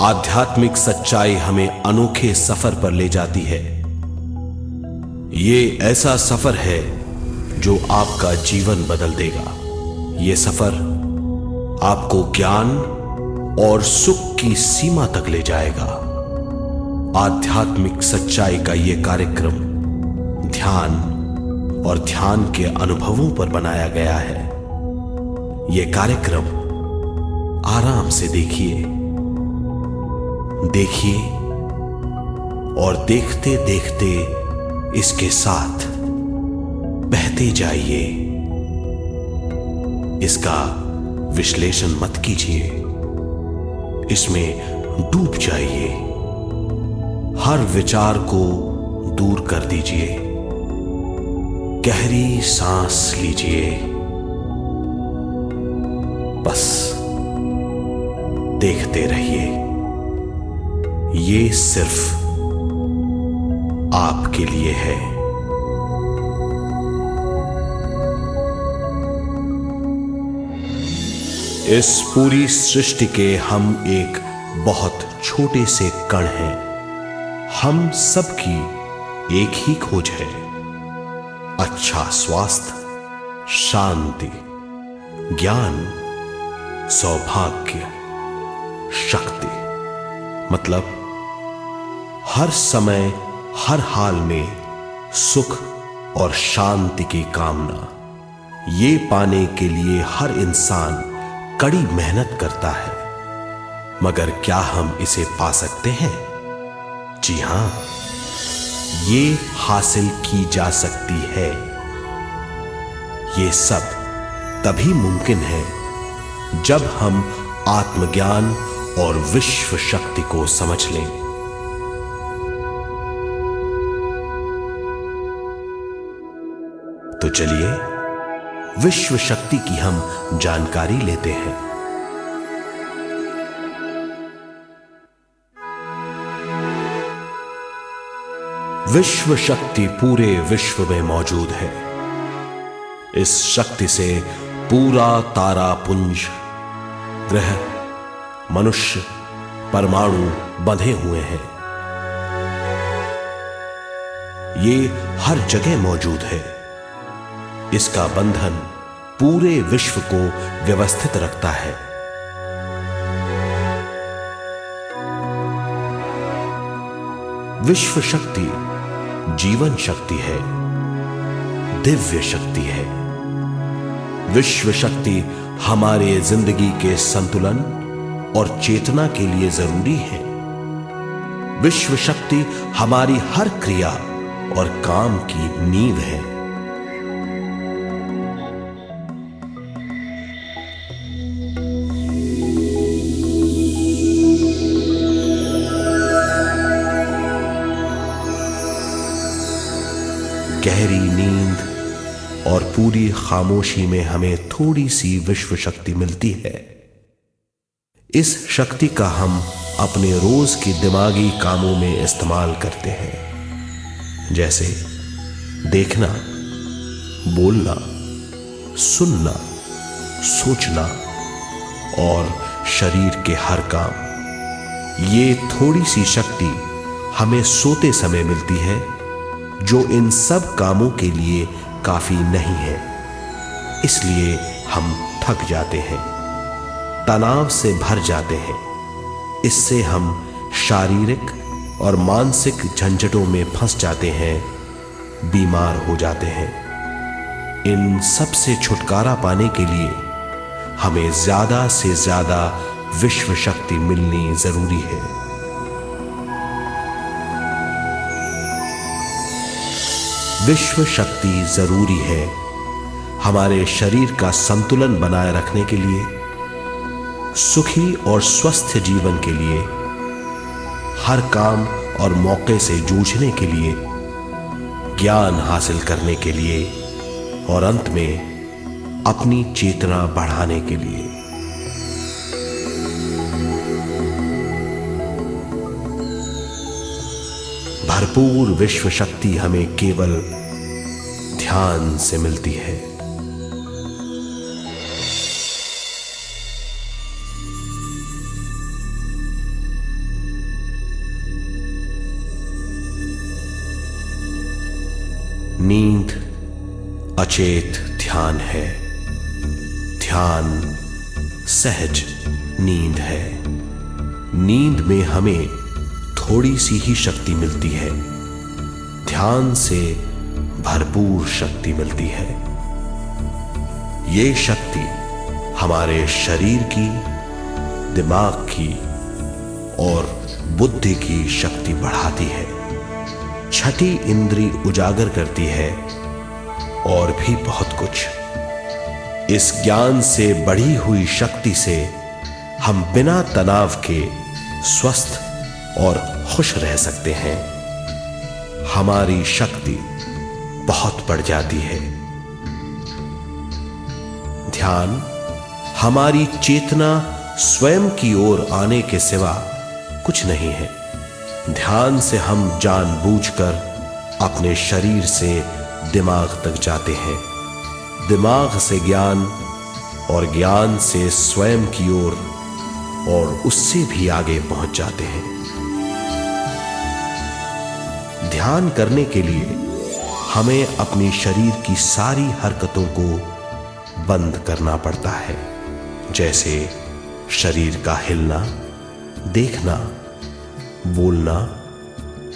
आध्यात्मिक सच्चाई हमें अनोखे सफर पर ले जाती है। ये ऐसा सफर है जो आपका जीवन बदल देगा। ये सफर आपको ज्ञान और सुख की सीमा तक ले जाएगा। आध्यात्मिक सच्चाई का ये कार्यक्रम ध्यान और ध्यान के अनुभवों पर बनाया गया है। ये कार्यक्रम आराम से देखिए और देखते देखते इसके साथ बहते जाइए। इसका विश्लेषण मत कीजिए, इसमें डूब जाइए। हर विचार को दूर कर दीजिए। गहरी सांस लीजिए। बस देखते रहिए। ये सिर्फ आपके लिए है। इस पूरी सृष्टि के हम एक बहुत छोटे से कण हैं। हम सबकी एक ही खोज है, अच्छा स्वास्थ्य, शांति, ज्ञान, सौभाग्य, शक्ति। मतलब हर समय हर हाल में सुख और शांति की कामना। ये पाने के लिए हर इंसान कड़ी मेहनत करता है, मगर क्या हम इसे पा सकते हैं? जी हां, ये हासिल की जा सकती है। ये सब तभी मुमकिन है जब हम आत्मज्ञान और विश्व शक्ति को समझ लें। तो चलिए विश्व शक्ति की हम जानकारी लेते हैं। विश्व शक्ति पूरे विश्व में मौजूद है। इस शक्ति से पूरा तारापुंज, ग्रह, मनुष्य, परमाणु बंधे हुए हैं। ये हर जगह मौजूद है। इसका बंधन पूरे विश्व को व्यवस्थित रखता है। विश्व शक्ति जीवन शक्ति है, दिव्य शक्ति है। विश्व शक्ति हमारे जिंदगी के संतुलन और चेतना के लिए जरूरी है। विश्व शक्ति हमारी हर क्रिया और काम की नींव है। गहरी नींद और पूरी खामोशी में हमें थोड़ी सी विश्व शक्ति मिलती है। इस शक्ति का हम अपने रोज के दिमागी कामों में इस्तेमाल करते हैं, जैसे देखना, बोलना, सुनना, सोचना और शरीर के हर काम। ये थोड़ी सी शक्ति हमें सोते समय मिलती है, जो इन सब कामों के लिए काफी नहीं है। इसलिए हम थक जाते हैं, तनाव से भर जाते हैं। इससे हम शारीरिक और मानसिक झंझटों में फंस जाते हैं, बीमार हो जाते हैं। इन सब से छुटकारा पाने के लिए हमें ज्यादा से ज्यादा विश्व शक्ति मिलनी जरूरी है। विश्व शक्ति जरूरी है हमारे शरीर का संतुलन बनाए रखने के लिए, सुखी और स्वस्थ जीवन के लिए, हर काम और मौके से जूझने के लिए, ज्ञान हासिल करने के लिए और अंत में अपनी चेतना बढ़ाने के लिए। भरपूर विश्व शक्ति हमें केवल ध्यान से मिलती है। नींद अचेत ध्यान है, ध्यान सहज नींद है। नींद में हमें थोड़ी सी ही शक्ति मिलती है, ध्यान से भरपूर शक्ति मिलती है। ये शक्ति हमारे शरीर की, दिमाग की और बुद्धि की शक्ति बढ़ाती है, छठी इंद्री उजागर करती है और भी बहुत कुछ। इस ज्ञान से बढ़ी हुई शक्ति से हम बिना तनाव के स्वस्थ और खुश रह सकते हैं। हमारी शक्ति बहुत बढ़ जाती है। ध्यान हमारी चेतना स्वयं की ओर आने के सिवा कुछ नहीं है। ध्यान से हम जानबूझकर अपने शरीर से दिमाग तक जाते हैं, दिमाग से ज्ञान और ज्ञान से स्वयं की ओर और उससे भी आगे पहुंच जाते हैं। ध्यान करने के लिए हमें अपने शरीर की सारी हरकतों को बंद करना पड़ता है, जैसे शरीर का हिलना, देखना, बोलना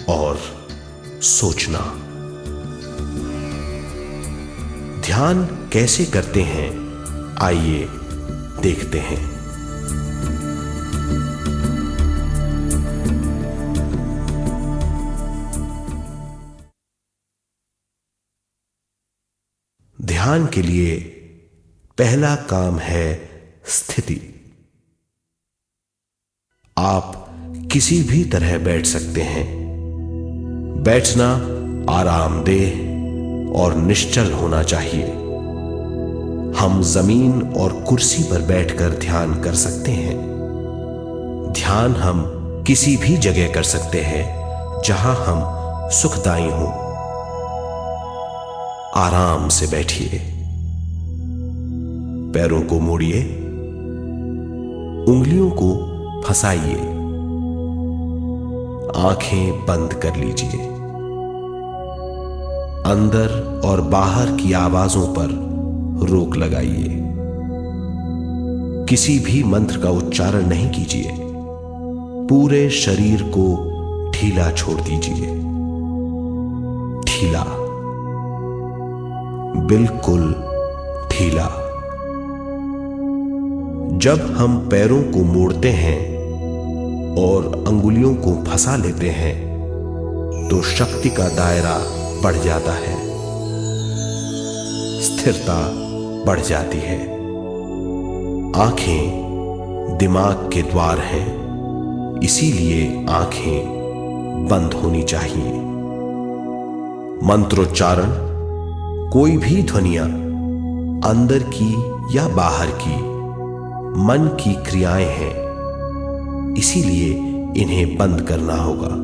और सोचना। ध्यान कैसे करते हैं, आइए देखते हैं। ध्यान के लिए पहला काम है स्थिति। आप किसी भी तरह बैठ सकते हैं। बैठना आरामदेह और निश्चल होना चाहिए। हम जमीन और कुर्सी पर बैठकर ध्यान कर सकते हैं। ध्यान हम किसी भी जगह कर सकते हैं जहां हम सुखदायी हों। आराम से बैठिए, पैरों को मोड़िए, उंगलियों को फंसाइए, आंखें बंद कर लीजिए। अंदर और बाहर की आवाजों पर रोक लगाइए। किसी भी मंत्र का उच्चारण नहीं कीजिए। पूरे शरीर को ढीला छोड़ दीजिए। ढीला, बिल्कुल ढीला। जब हम पैरों को मोड़ते हैं और अंगुलियों को फंसा लेते हैं तो शक्ति का दायरा बढ़ जाता है, स्थिरता बढ़ जाती है। आंखें दिमाग के द्वार हैं, इसीलिए आंखें बंद होनी चाहिए। मंत्रोच्चारण, कोई भी ध्वनियां अंदर की या बाहर की मन की क्रियाएं हैं, इसीलिए इन्हें बंद करना होगा।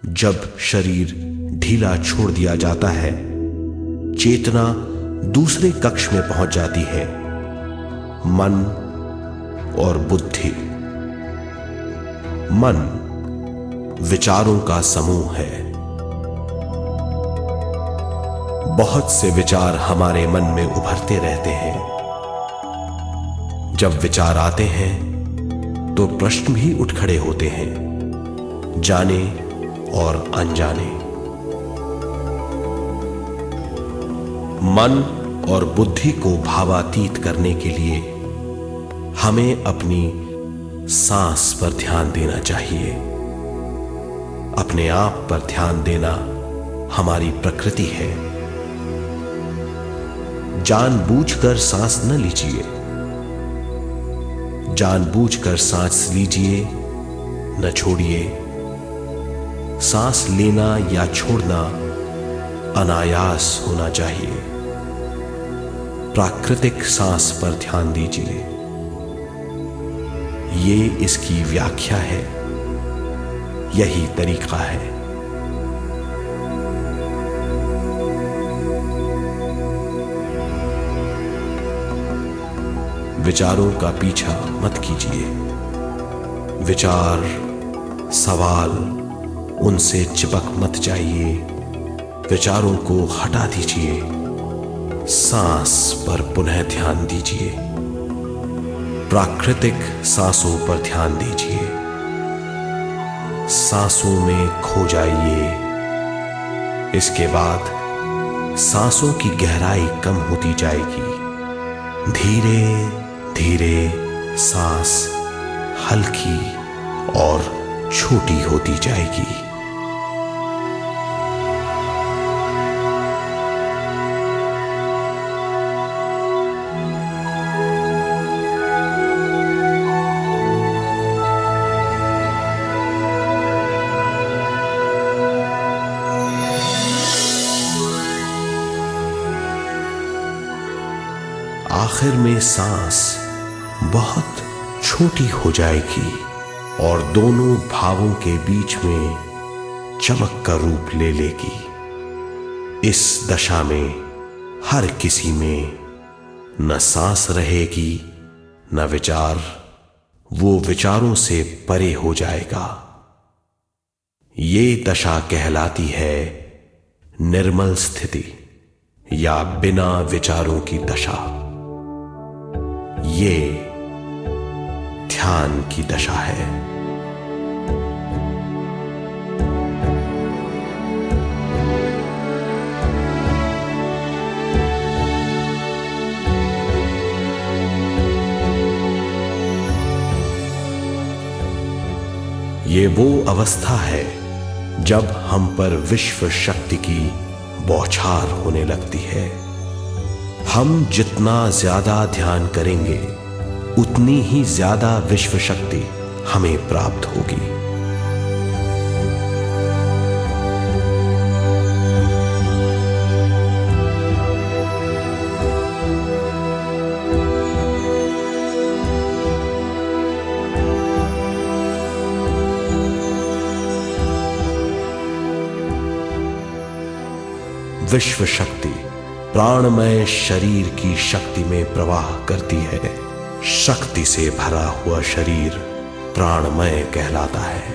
जब शरीर ढीला छोड़ दिया जाता है, चेतना दूसरे कक्ष में पहुंच जाती है, मन और बुद्धि। मन विचारों का समूह है। बहुत से विचार हमारे मन में उभरते रहते हैं। जब विचार आते हैं तो प्रश्न भी उठ खड़े होते हैं, जाने और अनजाने। मन और बुद्धि को भावातीत करने के लिए हमें अपनी सांस पर ध्यान देना चाहिए। अपने आप पर ध्यान देना हमारी प्रकृति है। जानबूझकर सांस न लीजिए। जानबूझकर सांस लीजिए, न छोड़िए। सांस लेना या छोड़ना अनायास होना चाहिए। प्राकृतिक सांस पर ध्यान दीजिए। ये इसकी व्याख्या है, यही तरीका है। विचारों का पीछा मत कीजिए। विचार, सवाल उनसे चिपक मत जाइए, विचारों को हटा दीजिए, सांस पर पुनः ध्यान दीजिए, प्राकृतिक सांसों पर ध्यान दीजिए, सांसों में खो जाइए। इसके बाद सांसों की गहराई कम होती जाएगी। धीरे धीरे सांस हल्की और छोटी होती जाएगी। आखिर में सांस बहुत छोटी हो जाएगी और दोनों भावों के बीच में चमक का रूप ले लेगी। इस दशा में हर किसी में न सांस रहेगी न विचार, वो विचारों से परे हो जाएगा। ये दशा कहलाती है निर्मल स्थिति या बिना विचारों की दशा। ये ध्यान की दशा है। ये वो अवस्था है जब हम पर विश्व शक्ति की बौछार होने लगती है। हम जितना ज्यादा ध्यान करेंगे उतनी ही ज्यादा विश्व शक्ति हमें प्राप्त होगी। विश्व शक्ति प्राणमय शरीर की शक्ति में प्रवाह करती है। शक्ति से भरा हुआ शरीर प्राणमय कहलाता है।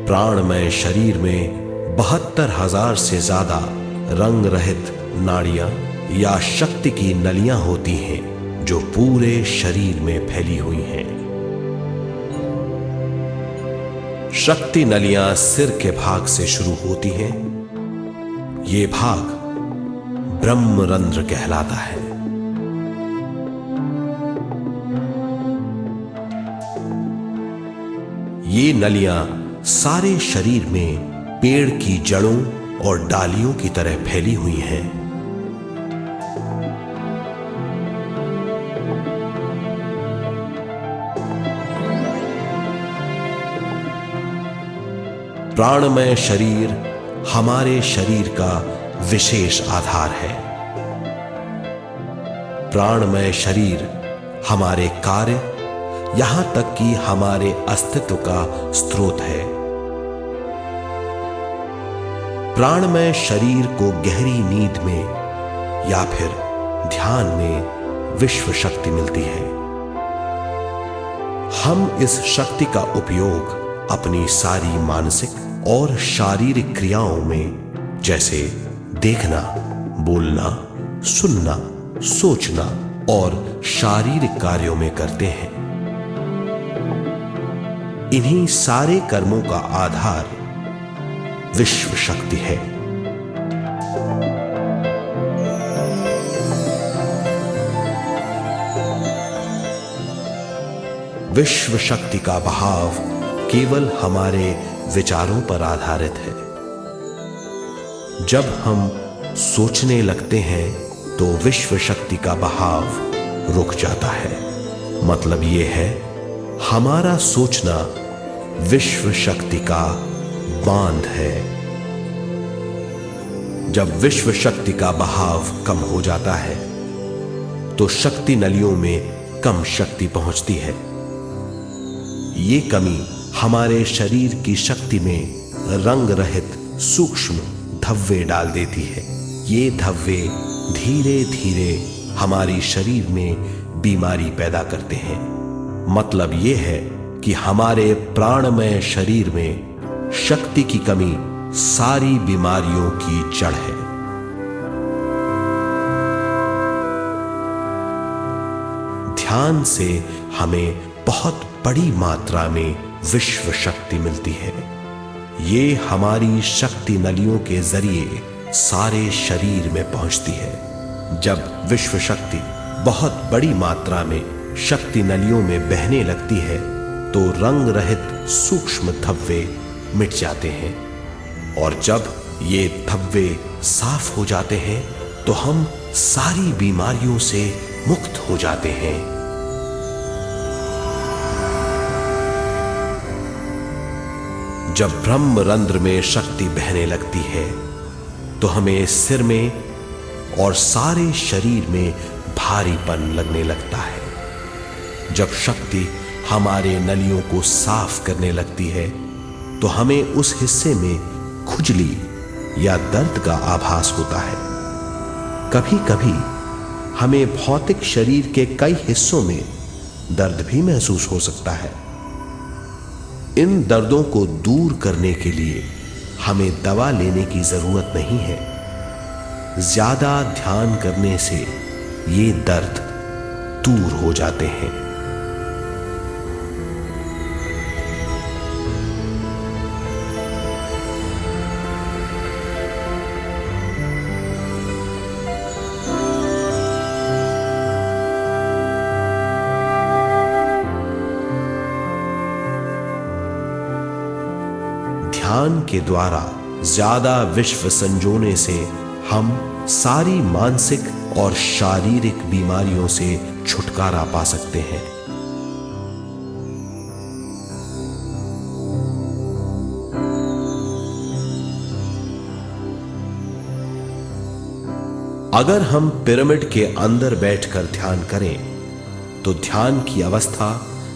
प्राणमय शरीर में 72,000 से ज्यादा रंग रहित नाड़ियां या शक्ति की नलियां होती हैं जो पूरे शरीर में फैली हुई हैं। शक्ति नलियां सिर के भाग से शुरू होती हैं। ये भाग ब्रह्मरंध्र कहलाता है। ये नलियां सारे शरीर में पेड़ की जड़ों और डालियों की तरह फैली हुई हैं। प्राणमय शरीर हमारे शरीर का विशेष आधार है। प्राणमय शरीर हमारे कार्य, यहां तक कि हमारे अस्तित्व का स्रोत है। प्राणमय शरीर को गहरी नींद में या फिर ध्यान में विश्व शक्ति मिलती है। हम इस शक्ति का उपयोग अपनी सारी मानसिक और शारीरिक क्रियाओं में, जैसे देखना, बोलना, सुनना, सोचना और शारीरिक कार्यों में करते हैं। इन्हीं सारे कर्मों का आधार विश्व शक्ति है। विश्व शक्ति का बहाव केवल हमारे विचारों पर आधारित है। जब हम सोचने लगते हैं तो विश्व शक्ति का बहाव रुक जाता है। मतलब यह है, हमारा सोचना विश्व शक्ति का बांध है। जब विश्व शक्ति का बहाव कम हो जाता है तो शक्ति नलियों में कम शक्ति पहुंचती है। ये कमी हमारे शरीर की शक्ति में रंग रहित सूक्ष्म धब्बे डाल देती है। ये धब्बे धीरे धीरे हमारी शरीर में बीमारी पैदा करते हैं। मतलब ये है कि हमारे प्राणमय शरीर में शक्ति की कमी सारी बीमारियों की जड़ है। ध्यान से हमें बहुत बड़ी मात्रा में विश्व शक्ति मिलती है। ये हमारी शक्ति नलियों के जरिए सारे शरीर में पहुंचती है। जब विश्व शक्ति बहुत बड़ी मात्रा में शक्ति नलियों में बहने लगती है तो रंग रहित सूक्ष्म धब्बे मिट जाते हैं, और जब ये धब्बे साफ हो जाते हैं तो हम सारी बीमारियों से मुक्त हो जाते हैं। जब ब्रह्म रंध्र में शक्ति बहने लगती है तो हमें सिर में और सारे शरीर में भारीपन लगने लगता है। जब शक्ति हमारे नलियों को साफ करने लगती है तो हमें उस हिस्से में खुजली या दर्द का आभास होता है। कभी कभी हमें भौतिक शरीर के कई हिस्सों में दर्द भी महसूस हो सकता है। इन दर्दों को दूर करने के लिए हमें दवा लेने की जरूरत नहीं है। ज्यादा ध्यान करने से ये दर्द दूर हो जाते हैं। ध्यान के द्वारा ज्यादा विश्व संजोने से हम सारी मानसिक और शारीरिक बीमारियों से छुटकारा पा सकते हैं। अगर हम पिरामिड के अंदर बैठकर ध्यान करें तो ध्यान की अवस्था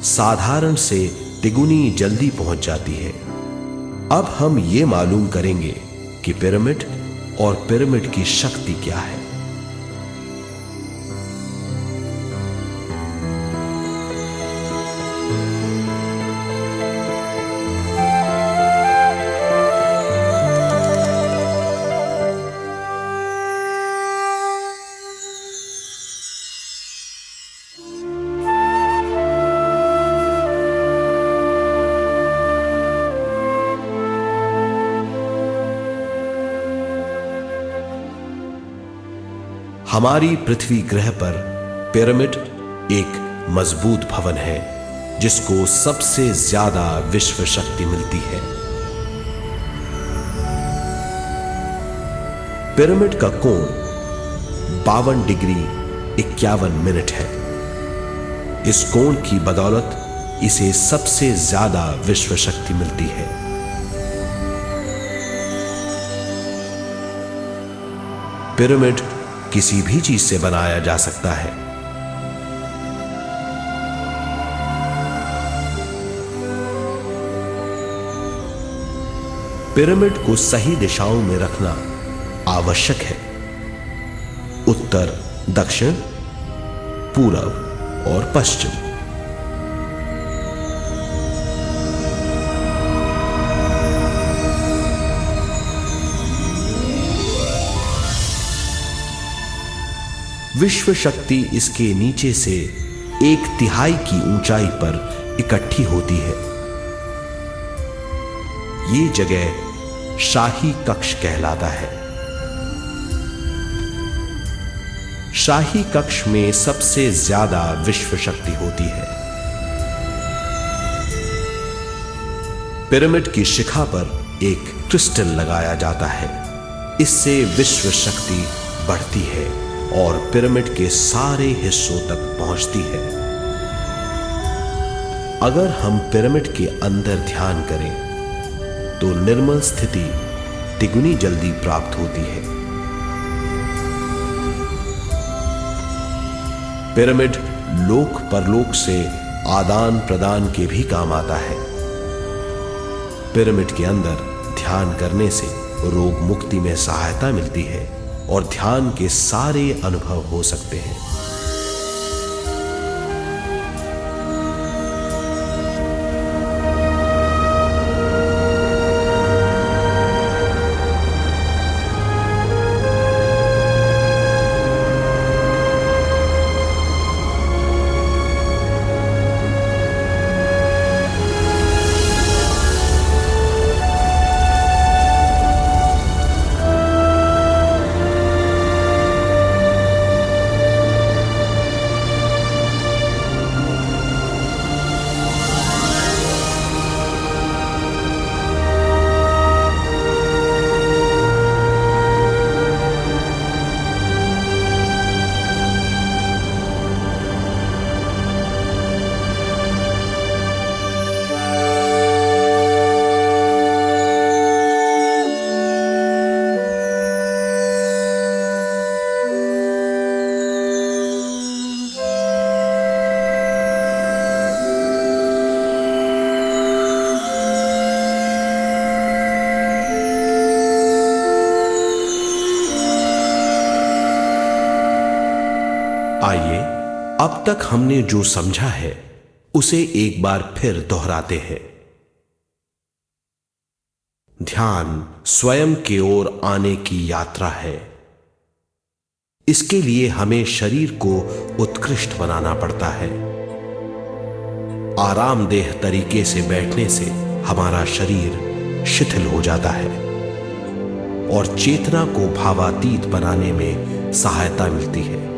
साधारण से तिगुनी जल्दी पहुंच जाती है। अब हम ये मालूम करेंगे कि पिरामिड और पिरामिड की शक्ति क्या है। हमारी पृथ्वी ग्रह पर पिरामिड एक मजबूत भवन है जिसको सबसे ज्यादा विश्व शक्ति मिलती है। पिरामिड का कोण 52 डिग्री 51 मिनट है। इस कोण की बदौलत इसे सबसे ज्यादा विश्व शक्ति मिलती है। पिरामिड किसी भी चीज से बनाया जा सकता है। पिरामिड को सही दिशाओं में रखना आवश्यक है। उत्तर, दक्षिण, पूरब और पश्चिम। विश्व शक्ति इसके नीचे से 1/3 की ऊंचाई पर इकट्ठी होती है। ये जगह शाही कक्ष कहलाता है। शाही कक्ष में सबसे ज्यादा विश्व शक्ति होती है। पिरामिड की शिखा पर एक क्रिस्टल लगाया जाता है। इससे विश्व शक्ति बढ़ती है और पिरामिड के सारे हिस्सों तक पहुंचती है। अगर हम पिरामिड के अंदर ध्यान करें तो निर्मल स्थिति तिगुनी जल्दी प्राप्त होती है। पिरामिड लोक परलोक से आदान प्रदान के भी काम आता है। पिरामिड के अंदर ध्यान करने से रोग मुक्ति में सहायता मिलती है और ध्यान के सारे अनुभव हो सकते हैं। आइए अब तक हमने जो समझा है उसे एक बार फिर दोहराते हैं। ध्यान स्वयं की ओर आने की यात्रा है। इसके लिए हमें शरीर को उत्कृष्ट बनाना पड़ता है। आरामदेह तरीके से बैठने से हमारा शरीर शिथिल हो जाता है और चेतना को भावातीत बनाने में सहायता मिलती है।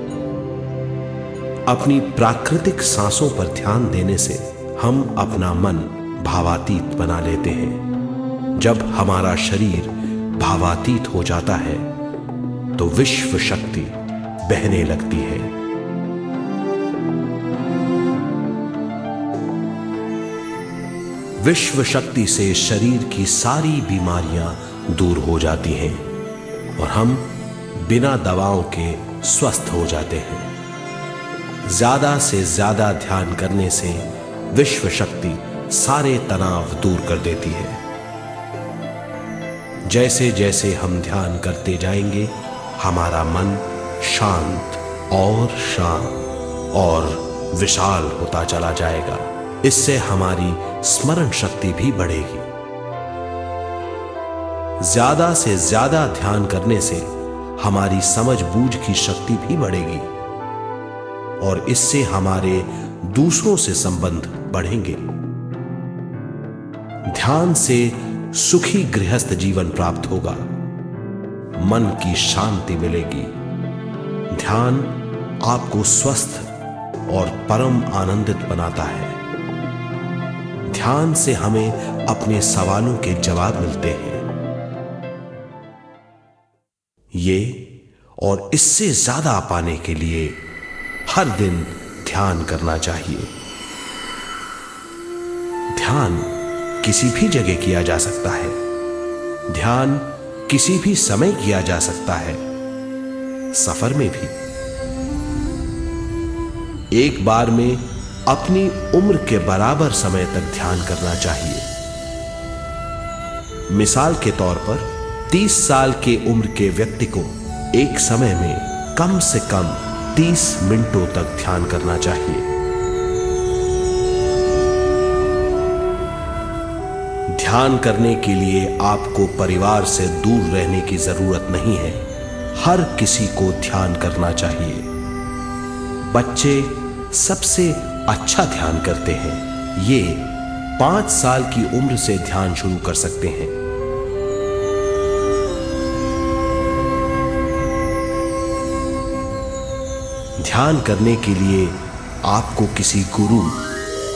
अपनी प्राकृतिक सांसों पर ध्यान देने से हम अपना मन भावातीत बना लेते हैं। जब हमारा शरीर भावातीत हो जाता है तो विश्व शक्ति बहने लगती है। विश्व शक्ति से शरीर की सारी बीमारियां दूर हो जाती हैं और हम बिना दवाओं के स्वस्थ हो जाते हैं। ज्यादा से ज्यादा ध्यान करने से विश्व शक्ति सारे तनाव दूर कर देती है। जैसे जैसे हम ध्यान करते जाएंगे हमारा मन शांत और विशाल होता चला जाएगा। इससे हमारी स्मरण शक्ति भी बढ़ेगी। ज्यादा से ज्यादा ध्यान करने से हमारी समझ बूझ की शक्ति भी बढ़ेगी और इससे हमारे दूसरों से संबंध बढ़ेंगे। ध्यान से सुखी गृहस्थ जीवन प्राप्त होगा, मन की शांति मिलेगी। ध्यान आपको स्वस्थ और परम आनंदित बनाता है। ध्यान से हमें अपने सवालों के जवाब मिलते हैं। ये और इससे ज्यादा पाने के लिए हर दिन ध्यान करना चाहिए। ध्यान किसी भी जगह किया जा सकता है। ध्यान किसी भी समय किया जा सकता है, सफर में भी। एक बार में अपनी उम्र के बराबर समय तक ध्यान करना चाहिए। मिसाल के तौर पर 30 साल के उम्र के व्यक्ति को एक समय में कम से कम 30 मिनटों तक ध्यान करना चाहिए। ध्यान करने के लिए आपको परिवार से दूर रहने की जरूरत नहीं है। हर किसी को ध्यान करना चाहिए। बच्चे सबसे अच्छा ध्यान करते हैं। ये 5 साल की उम्र से ध्यान शुरू कर सकते हैं। ध्यान करने के लिए आपको किसी गुरु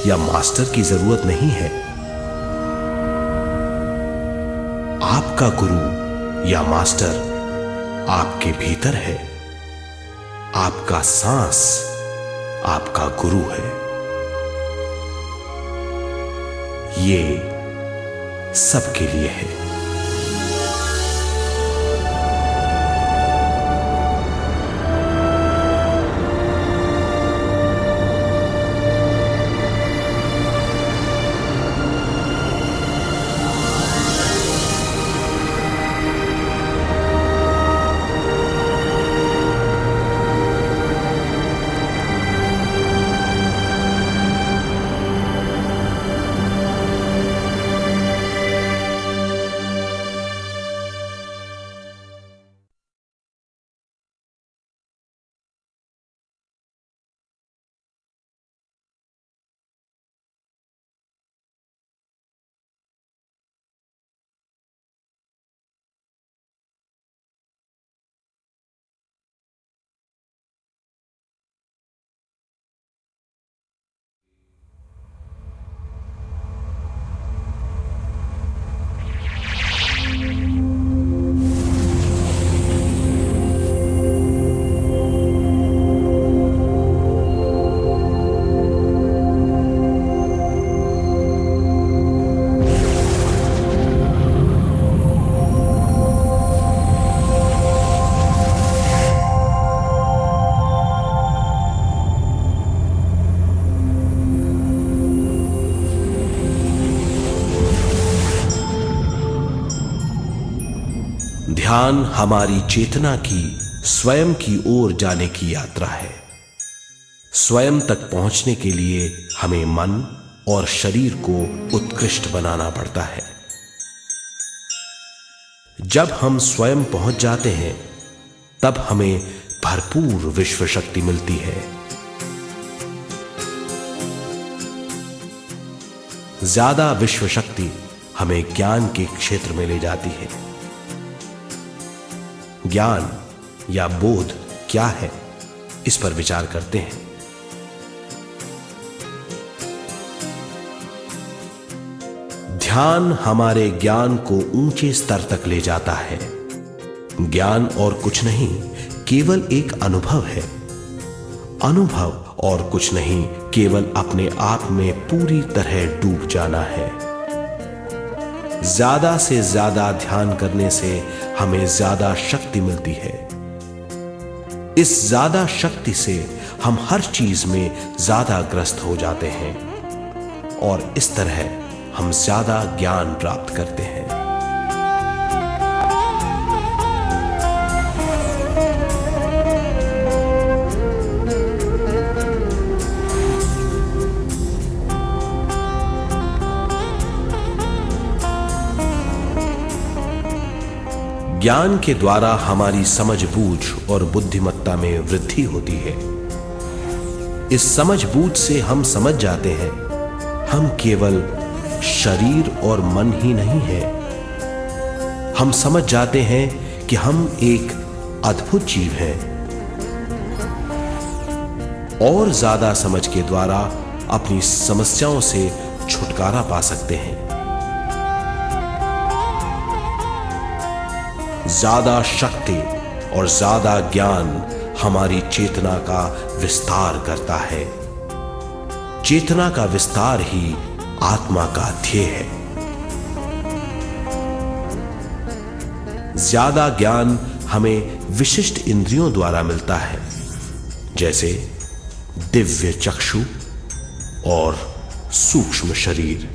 या मास्टर की जरूरत नहीं है। आपका गुरु या मास्टर आपके भीतर है। आपका सांस आपका गुरु है। ये सबके लिए है। ध्यान हमारी चेतना की स्वयं की ओर जाने की यात्रा है। स्वयं तक पहुंचने के लिए हमें मन और शरीर को उत्कृष्ट बनाना पड़ता है। जब हम स्वयं पहुंच जाते हैं तब हमें भरपूर विश्व शक्ति मिलती है। ज्यादा विश्व शक्ति हमें ज्ञान के क्षेत्र में ले जाती है। ज्ञान या बोध क्या है, इस पर विचार करते हैं। ध्यान हमारे ज्ञान को ऊंचे स्तर तक ले जाता है। ज्ञान और कुछ नहीं, केवल एक अनुभव है। अनुभव और कुछ नहीं, केवल अपने आप में पूरी तरह डूब जाना है। ज्यादा से ज्यादा ध्यान करने से हमें ज्यादा शक्ति मिलती है। इस ज्यादा शक्ति से हम हर चीज में ज्यादा ग्रस्त हो जाते हैं और इस तरह हम ज्यादा ज्ञान प्राप्त करते हैं। ज्ञान के द्वारा हमारी समझ बूझ और बुद्धिमत्ता में वृद्धि होती है। इस समझ बूझ से हम समझ जाते हैं हम केवल शरीर और मन ही नहीं है। हम समझ जाते हैं कि हम एक अद्भुत जीव हैं और ज्यादा समझ के द्वारा अपनी समस्याओं से छुटकारा पा सकते हैं। ज्यादा शक्ति और ज्यादा ज्ञान हमारी चेतना का विस्तार करता है। चेतना का विस्तार ही आत्मा का ध्येय है। ज्यादा ज्ञान हमें विशिष्ट इंद्रियों द्वारा मिलता है, जैसे दिव्य चक्षु और सूक्ष्म शरीर।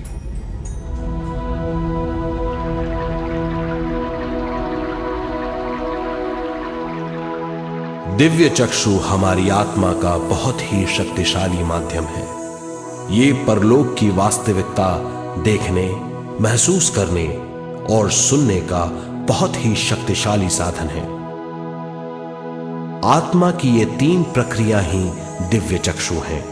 दिव्य चक्षु हमारी आत्मा का बहुत ही शक्तिशाली माध्यम है। ये परलोक की वास्तविकता देखने, महसूस करने और सुनने का बहुत ही शक्तिशाली साधन है। आत्मा की ये तीन प्रक्रिया ही दिव्य चक्षु हैं।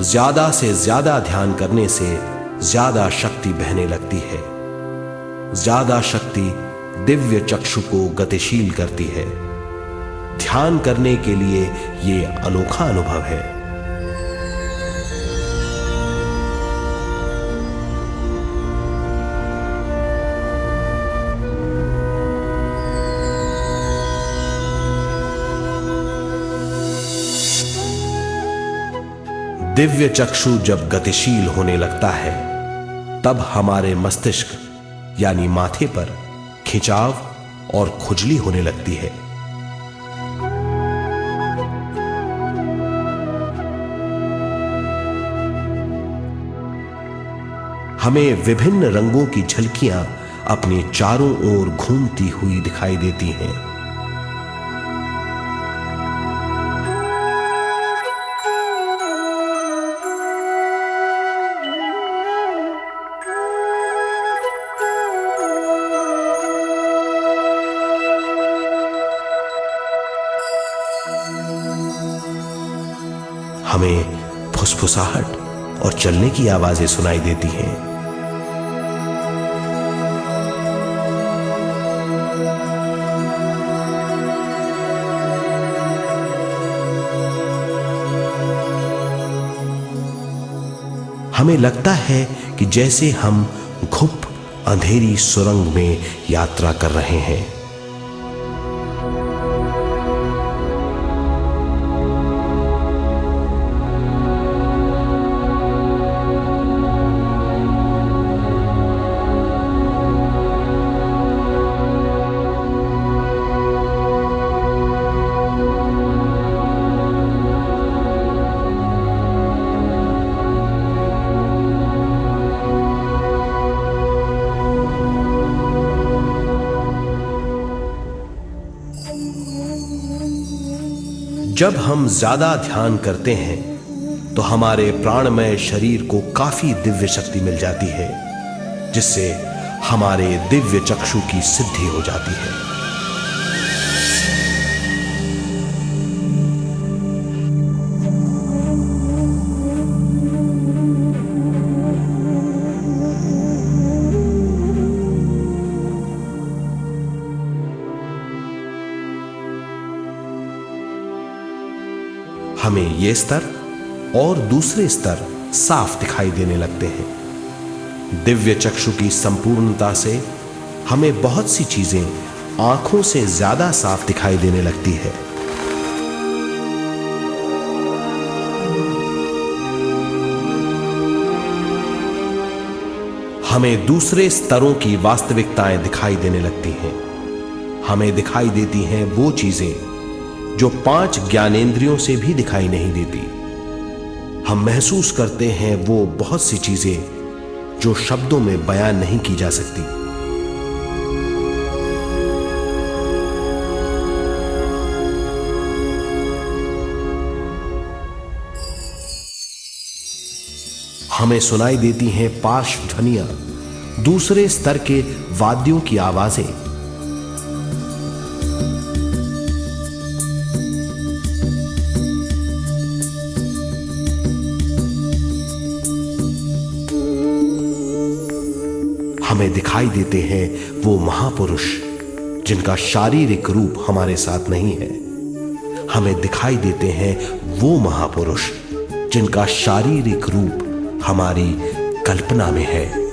ज्यादा से ज्यादा ध्यान करने से ज्यादा शक्ति बहने लगती है। ज्यादा शक्ति दिव्य चक्षु को गतिशील करती है। ध्यान करने के लिए यह अनोखा अनुभव है। दिव्य चक्षु जब गतिशील होने लगता है तब हमारे मस्तिष्क यानी माथे पर खिंचाव और खुजली होने लगती है। हमें विभिन्न रंगों की झलकियां अपने चारों ओर घूमती हुई दिखाई देती हैं। हमें फुसफुसाहट और चलने की आवाजें सुनाई देती हैं। हमें लगता है कि जैसे हम घुप अंधेरी सुरंग में यात्रा कर रहे हैं। जब हम ज्यादा ध्यान करते हैं तो हमारे प्राणमय शरीर को काफी दिव्य शक्ति मिल जाती है, जिससे हमारे दिव्य चक्षु की सिद्धि हो जाती है। हमें ये स्तर और दूसरे स्तर साफ दिखाई देने लगते हैं। दिव्य चक्षु की संपूर्णता से हमें बहुत सी चीजें आंखों से ज्यादा साफ दिखाई देने लगती है। हमें दूसरे स्तरों की वास्तविकताएं दिखाई देने लगती हैं। हमें दिखाई देती हैं वो चीजें जो 5 ज्ञानेंद्रियों से भी दिखाई नहीं देती। हम महसूस करते हैं वो बहुत सी चीजें जो शब्दों में बयान नहीं की जा सकती। हमें सुनाई देती हैं पार्श्व ध्वनियां, दूसरे स्तर के वाद्यों की आवाजें। हमें दिखाई देते हैं वो महापुरुष जिनका शारीरिक रूप हमारे साथ नहीं है। हमें दिखाई देते हैं वो महापुरुष जिनका शारीरिक रूप हमारी कल्पना में है।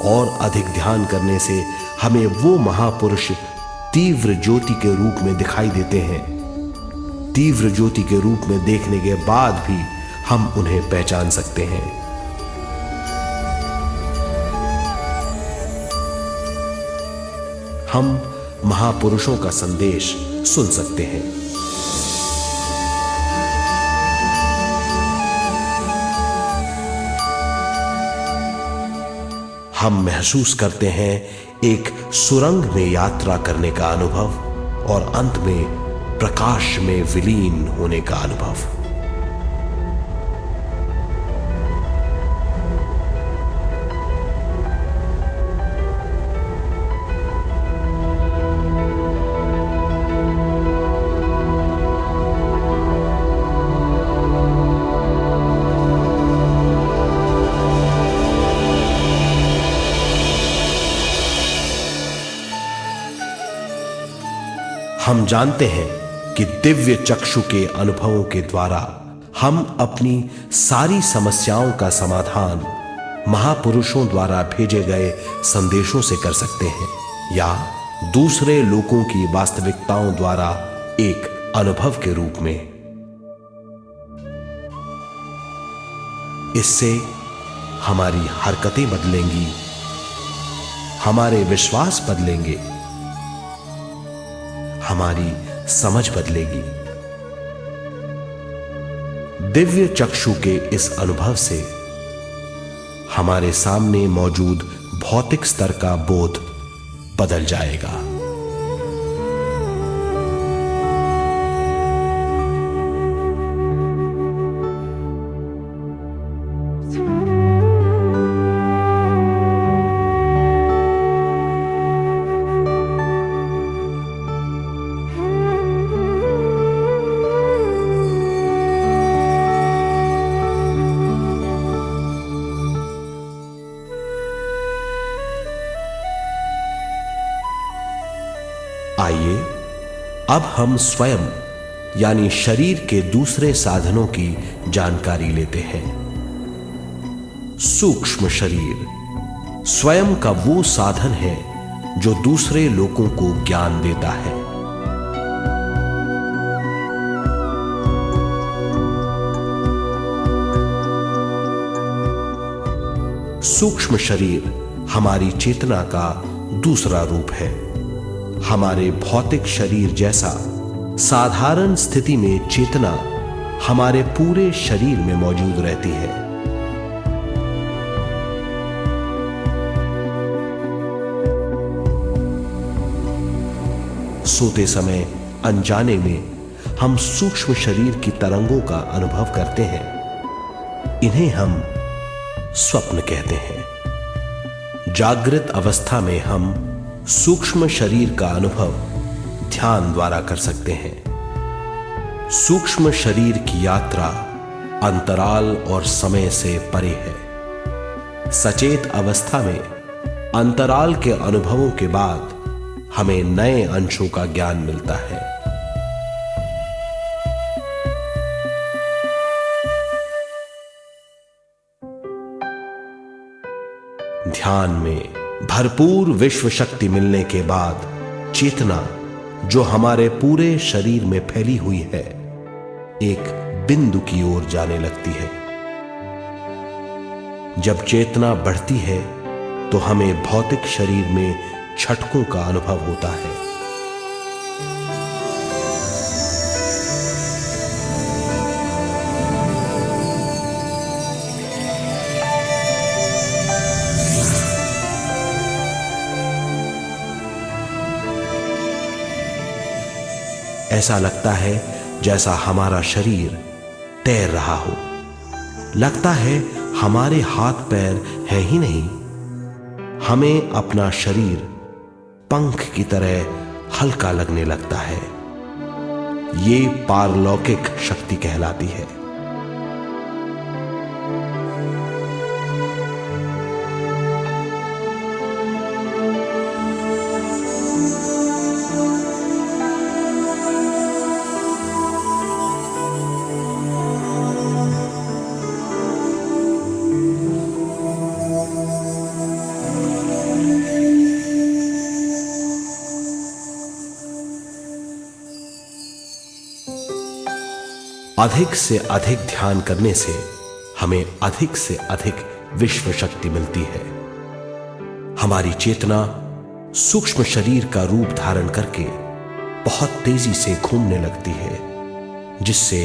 और अधिक ध्यान करने से हमें वो महापुरुष तीव्र ज्योति के रूप में दिखाई देते हैं। तीव्र ज्योति के रूप में देखने के बाद भी हम उन्हें पहचान सकते हैं। हम महापुरुषों का संदेश सुन सकते हैं। हम महसूस करते हैं एक सुरंग में यात्रा करने का अनुभव और अंत में प्रकाश में विलीन होने का अनुभव। हम जानते हैं कि दिव्य चक्षु के अनुभवों के द्वारा हम अपनी सारी समस्याओं का समाधान महापुरुषों द्वारा भेजे गए संदेशों से कर सकते हैं, या दूसरे लोगों की वास्तविकताओं द्वारा एक अनुभव के रूप में। इससे हमारी हरकतें बदलेंगी, हमारे विश्वास बदलेंगे, हमारी समझ बदलेगी। दिव्य चक्षु के इस अनुभव से हमारे सामने मौजूद भौतिक स्तर का बोध बदल जाएगा। आइए अब हम स्वयं यानी शरीर के दूसरे साधनों की जानकारी लेते हैं। सूक्ष्म शरीर स्वयं का वो साधन है जो दूसरे लोगों को ज्ञान देता है। सूक्ष्म शरीर हमारी चेतना का दूसरा रूप है। हमारे भौतिक शरीर जैसा साधारण स्थिति में चेतना हमारे पूरे शरीर में मौजूद रहती है। सोते समय अनजाने में हम सूक्ष्म शरीर की तरंगों का अनुभव करते हैं। इन्हें हम स्वप्न कहते हैं। जागृत अवस्था में हम सूक्ष्म शरीर का अनुभव ध्यान द्वारा कर सकते हैं। सूक्ष्म शरीर की यात्रा अंतराल और समय से परे है। सचेत अवस्था में अंतराल के अनुभवों के बाद हमें नए अंशों का ज्ञान मिलता है। ध्यान में भरपूर विश्व शक्ति मिलने के बाद चेतना जो हमारे पूरे शरीर में फैली हुई है, एक बिंदु की ओर जाने लगती है। जब चेतना बढ़ती है तो हमें भौतिक शरीर में झटकों का अनुभव होता है। ऐसा लगता है जैसा हमारा शरीर तैर रहा हो। लगता है हमारे हाथ पैर है ही नहीं। हमें अपना शरीर पंख की तरह हल्का लगने लगता है। ये पारलौकिक शक्ति कहलाती है। अधिक से अधिक ध्यान करने से हमें अधिक से अधिक विश्व शक्ति मिलती है। हमारी चेतना सूक्ष्म शरीर का रूप धारण करके बहुत तेजी से घूमने लगती है, जिससे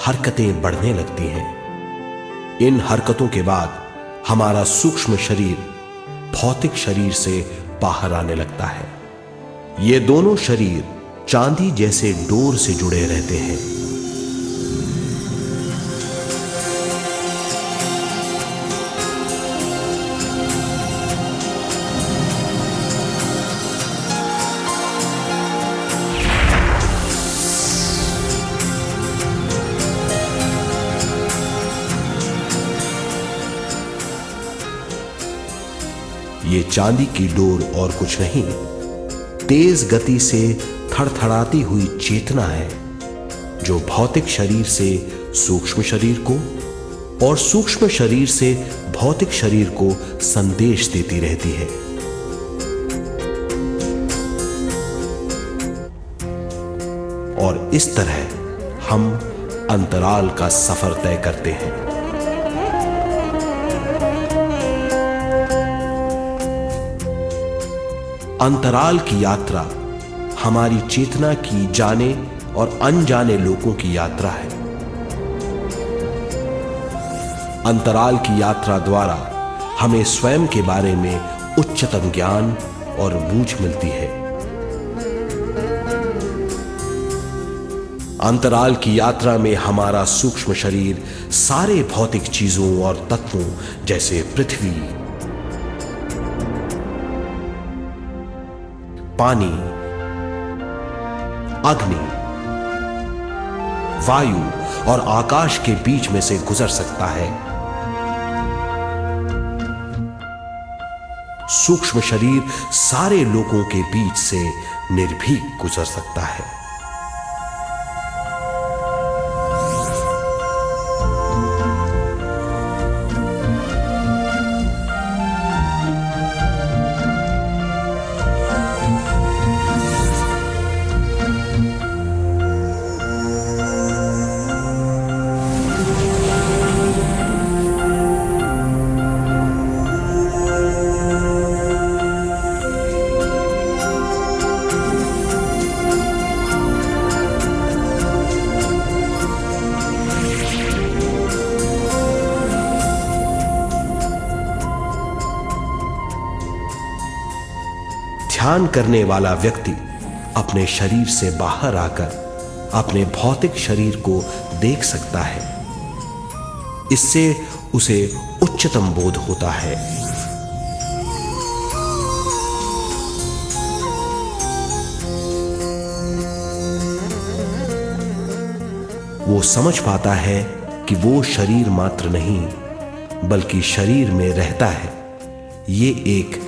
हरकतें बढ़ने लगती हैं। इन हरकतों के बाद हमारा सूक्ष्म शरीर भौतिक शरीर से बाहर आने लगता है। ये दोनों शरीर चांदी जैसे डोर से जुड़े रहते हैं। ये चांदी की डोर और कुछ नहीं, तेज गति से थड़थड़ाती हुई चेतना है, जो भौतिक शरीर से सूक्ष्म शरीर को और सूक्ष्म शरीर से भौतिक शरीर को संदेश देती रहती है। और इस तरह हम अंतराल का सफर तय करते हैं। अंतराल की यात्रा हमारी चेतना की जाने और अनजाने लोगों की यात्रा है। अंतराल की यात्रा द्वारा हमें स्वयं के बारे में उच्चतम ज्ञान और बूझ मिलती है। अंतराल की यात्रा में हमारा सूक्ष्म शरीर सारे भौतिक चीजों और तत्वों जैसे पृथ्वी, पानी, अग्नि, वायु और आकाश के बीच में से गुजर सकता है। सूक्ष्म शरीर सारे लोगों के बीच से निर्भीक गुजर सकता है। ध्यान करने वाला व्यक्ति अपने शरीर से बाहर आकर अपने भौतिक शरीर को देख सकता है। इससे उसे उच्चतम बोध होता है। वो समझ पाता है कि वो शरीर मात्र नहीं बल्कि शरीर में रहता है। ये एक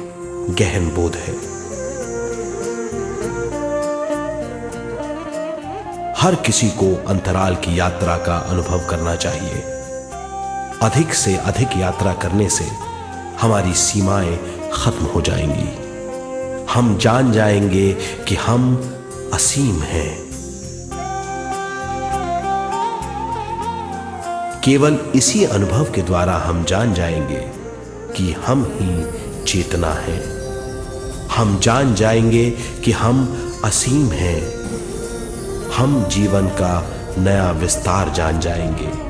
गहन बोध है। हर किसी को अंतराल की यात्रा का अनुभव करना चाहिए। अधिक से अधिक यात्रा करने से हमारी सीमाएं खत्म हो जाएंगी। हम जान जाएंगे कि हम असीम हैं। केवल इसी अनुभव के द्वारा हम जान जाएंगे कि हम ही चेतना हैं। हम जान जाएंगे कि हम असीम हैं। हम जीवन का नया विस्तार जान जाएंगे।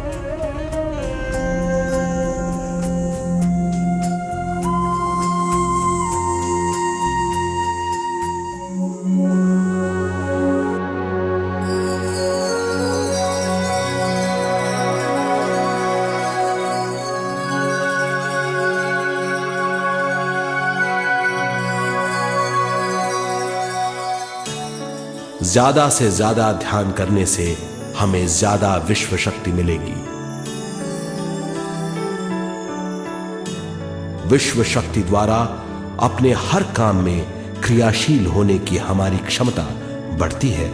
ज्यादा से ज्यादा ध्यान करने से हमें ज्यादा विश्व शक्ति मिलेगी। विश्व शक्ति द्वारा अपने हर काम में क्रियाशील होने की हमारी क्षमता बढ़ती है।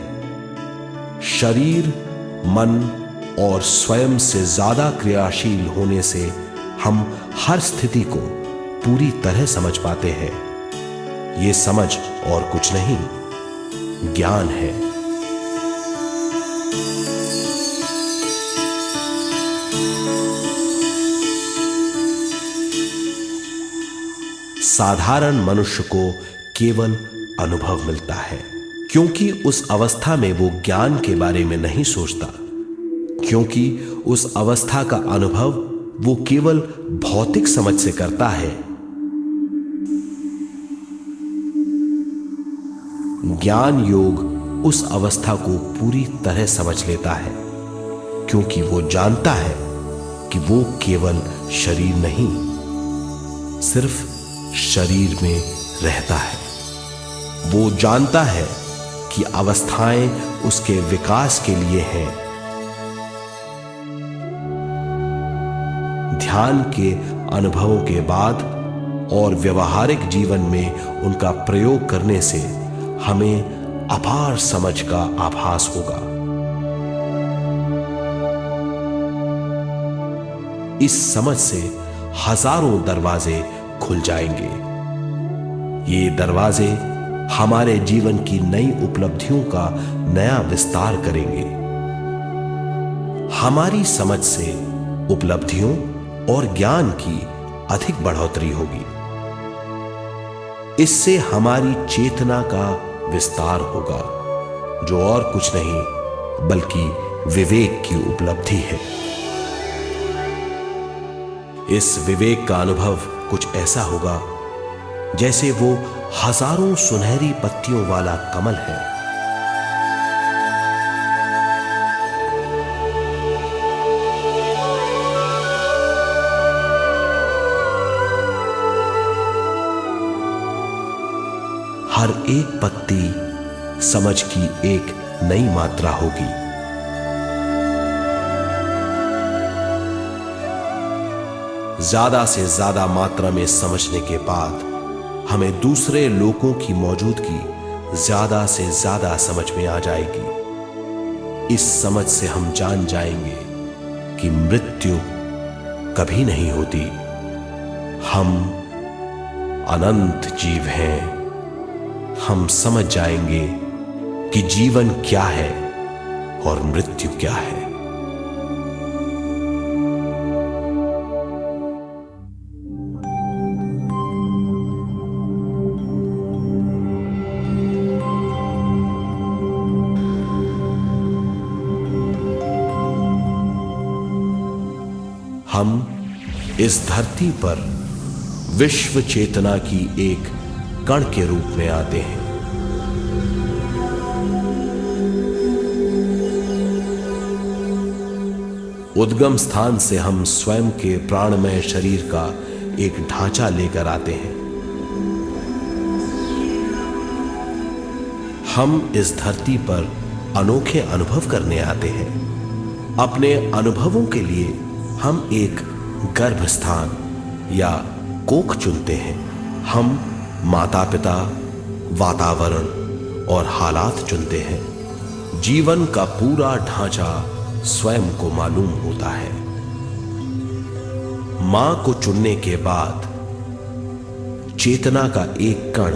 शरीर, मन और स्वयं से ज्यादा क्रियाशील होने से हम हर स्थिति को पूरी तरह समझ पाते हैं। ये समझ और कुछ नहीं, ज्ञान है। साधारण मनुष्य को केवल अनुभव मिलता है, क्योंकि उस अवस्था में वो ज्ञान के बारे में नहीं सोचता, क्योंकि उस अवस्था का अनुभव वो केवल भौतिक समझ से करता है। ज्ञान योग उस अवस्था को पूरी तरह समझ लेता है, क्योंकि वो जानता है कि वो केवल शरीर नहीं, सिर्फ शरीर में रहता है। वो जानता है कि अवस्थाएं उसके विकास के लिए हैं। ध्यान के अनुभवों के बाद और व्यवहारिक जीवन में उनका प्रयोग करने से हमें अपार समझ का आभास होगा। इस समझ से हजारों दरवाजे खुल जाएंगे। ये दरवाजे हमारे जीवन की नई उपलब्धियों का नया विस्तार करेंगे। हमारी समझ से उपलब्धियों और ज्ञान की अधिक बढ़ोतरी होगी। इससे हमारी चेतना का विस्तार होगा, जो और कुछ नहीं बल्कि विवेक की उपलब्धि है। इस विवेक का अनुभव कुछ ऐसा होगा जैसे वो हजारों सुनहरी पत्तियों वाला कमल है। हर एक पत्ती समझ की एक नई मात्रा होगी। ज्यादा से ज्यादा मात्रा में समझने के बाद हमें दूसरे लोगों की मौजूदगी ज्यादा से ज्यादा समझ में आ जाएगी। इस समझ से हम जान जाएंगे कि मृत्यु कभी नहीं होती। हम अनंत जीव हैं। हम समझ जाएंगे कि जीवन क्या है और मृत्यु क्या है। हम इस धरती पर विश्व चेतना की एक कण के रूप में आते हैं। उद्गम स्थान से हम स्वयं के प्राणमय शरीर का एक ढांचा लेकर आते हैं। हम इस धरती पर अनोखे अनुभव करने आते हैं। अपने अनुभवों के लिए हम एक गर्भस्थान या कोख चुनते हैं। हम माता पिता, वातावरण और हालात चुनते हैं। जीवन का पूरा ढांचा स्वयं को मालूम होता है। मां को चुनने के बाद चेतना का एक कण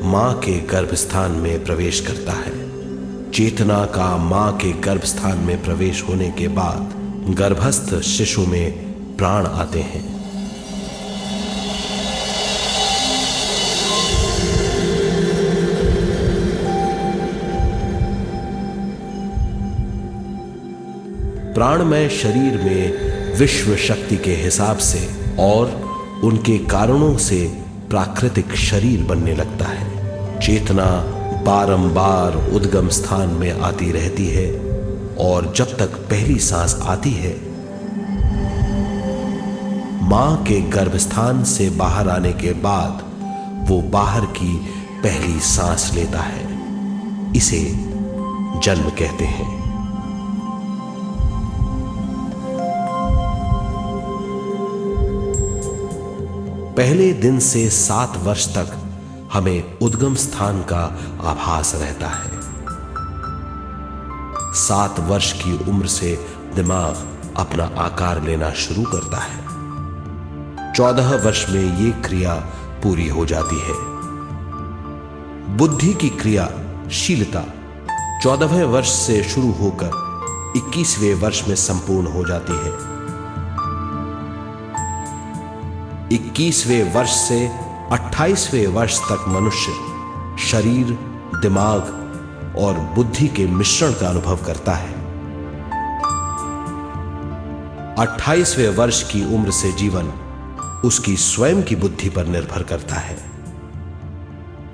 मां के गर्भस्थान में प्रवेश करता है। चेतना का मां के गर्भस्थान में प्रवेश होने के बाद गर्भस्थ शिशु में प्राण आते हैं। प्राणमय शरीर में विश्व शक्ति के हिसाब से और उनके कारणों से प्राकृतिक शरीर बनने लगता है। चेतना बारंबार उद्गम स्थान में आती रहती है और जब तक पहली सांस आती है, मां के गर्भस्थान से बाहर आने के बाद वो बाहर की पहली सांस लेता है। इसे जन्म कहते हैं। पहले दिन से 7 वर्ष तक हमें उद्गम स्थान का आभास रहता है। 7 वर्ष की उम्र से दिमाग अपना आकार लेना शुरू करता है। 14 वर्ष में यह क्रिया पूरी हो जाती है। बुद्धि की क्रियाशीलता 14वें वर्ष से शुरू होकर 21वें वर्ष में संपूर्ण हो जाती है। 21वें वर्ष से 28वें वर्ष तक मनुष्य शरीर, दिमाग और बुद्धि के मिश्रण का अनुभव करता है। 28वें वर्ष की उम्र से जीवन उसकी स्वयं की बुद्धि पर निर्भर करता है।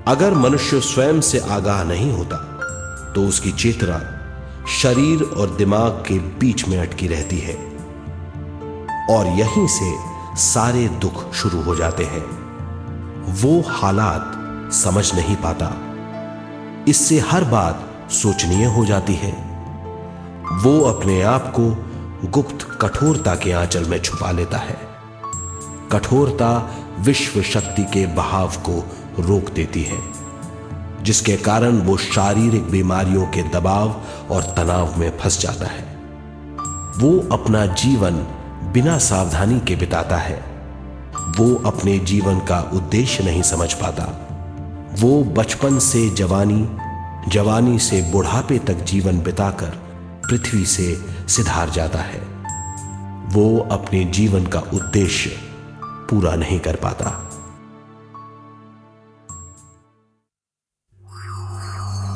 अगर मनुष्य स्वयं से आगाह नहीं होता तो उसकी चेतना शरीर और दिमाग के बीच में अटकी रहती है और यहीं से सारे दुख शुरू हो जाते हैं। वो हालात समझ नहीं पाता, इससे हर बात सोचनीय हो जाती है। वो अपने आप को गुप्त कठोरता के आंचल में छुपा लेता है। कठोरता विश्व शक्ति के बहाव को रोक देती है, जिसके कारण वो शारीरिक बीमारियों के दबाव और तनाव में फंस जाता है। वो अपना जीवन बिना सावधानी के बिताता है। वो अपने जीवन का उद्देश्य नहीं समझ पाता। वो बचपन से जवानी, जवानी से बुढ़ापे तक जीवन बिताकर पृथ्वी से सिधार जाता है। वो अपने जीवन का उद्देश्य पूरा नहीं कर पाता।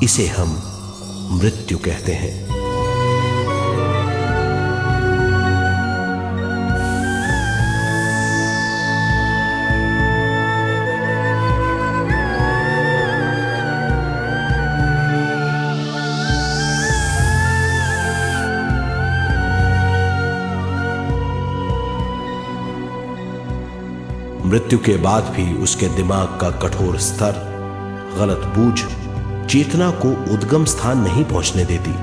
इसे हम मृत्यु कहते हैं। मृत्यु के बाद भी उसके दिमाग का कठोर स्तर, गलत बूझ चेतना को उद्गम स्थान नहीं पहुंचने देती।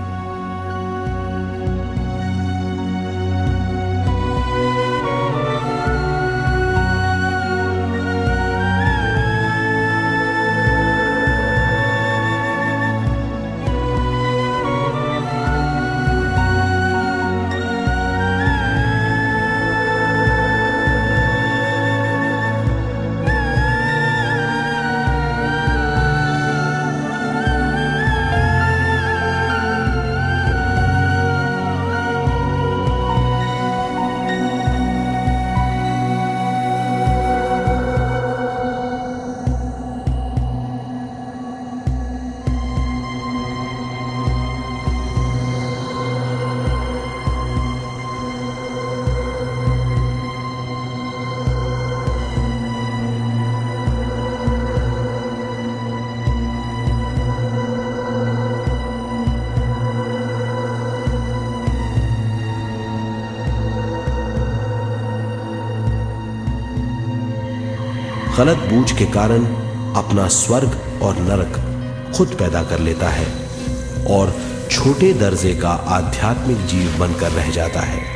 गलत बूझ के कारण अपना स्वर्ग और नरक खुद पैदा कर लेता है और छोटे दर्जे का आध्यात्मिक जीव बनकर रह जाता है।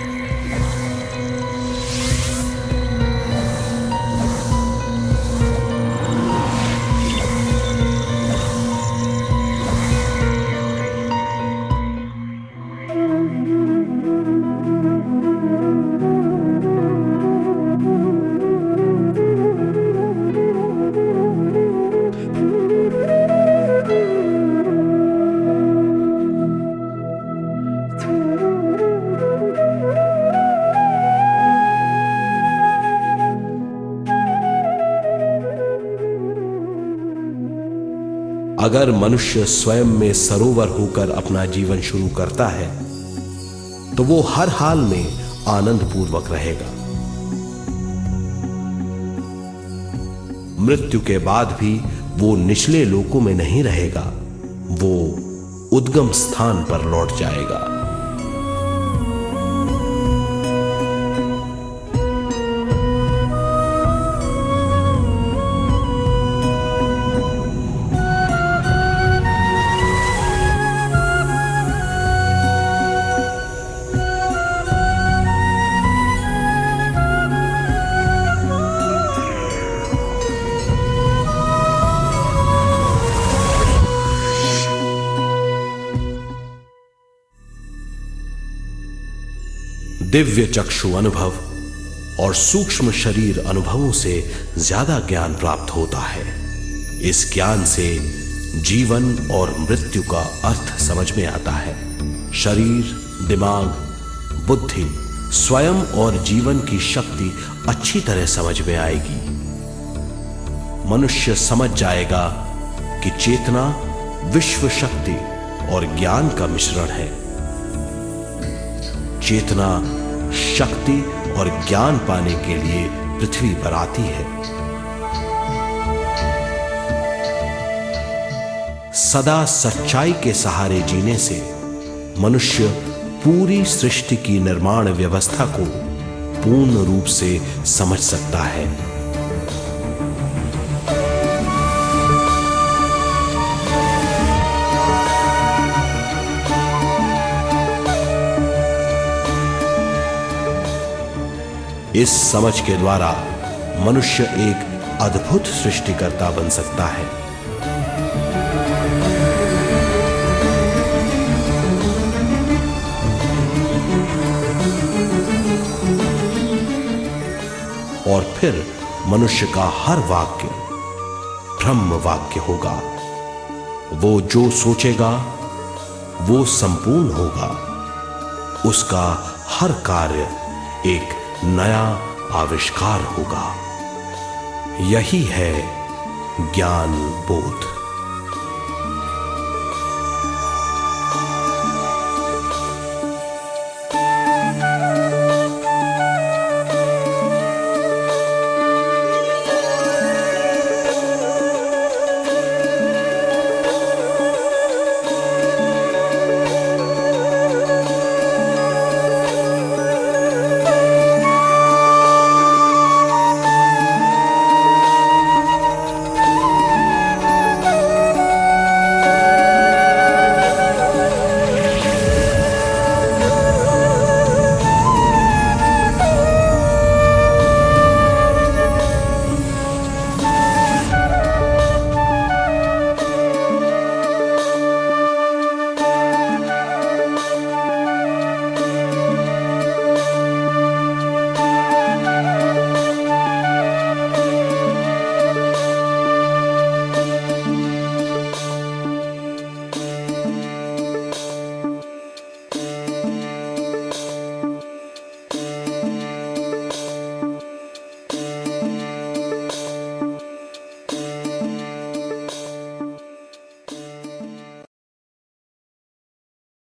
अगर मनुष्य स्वयं में सरोवर होकर अपना जीवन शुरू करता है तो वो हर हाल में आनंद पूर्वक रहेगा। मृत्यु के बाद भी वो निचले लोकों में नहीं रहेगा, वो उद्गम स्थान पर लौट जाएगा। दिव्य चक्षु अनुभव और सूक्ष्म शरीर अनुभवों से ज्यादा ज्ञान प्राप्त होता है। इस ज्ञान से जीवन और मृत्यु का अर्थ समझ में आता है। शरीर, दिमाग, बुद्धि, स्वयं और जीवन की शक्ति अच्छी तरह समझ में आएगी। मनुष्य समझ जाएगा कि चेतना विश्व शक्ति और ज्ञान का मिश्रण है। चेतना शक्ति और ज्ञान पाने के लिए पृथ्वी पर आती है। सदा सच्चाई के सहारे जीने से मनुष्य पूरी सृष्टि की निर्माण व्यवस्था को पूर्ण रूप से समझ सकता है। इस समझ के द्वारा मनुष्य एक अद्भुत सृष्टिकर्ता बन सकता है। और फिर मनुष्य का हर वाक्य ब्रह्म वाक्य होगा। वो जो सोचेगा वो संपूर्ण होगा। उसका हर कार्य एक नया आविष्कार होगा। यही है ज्ञान बोध।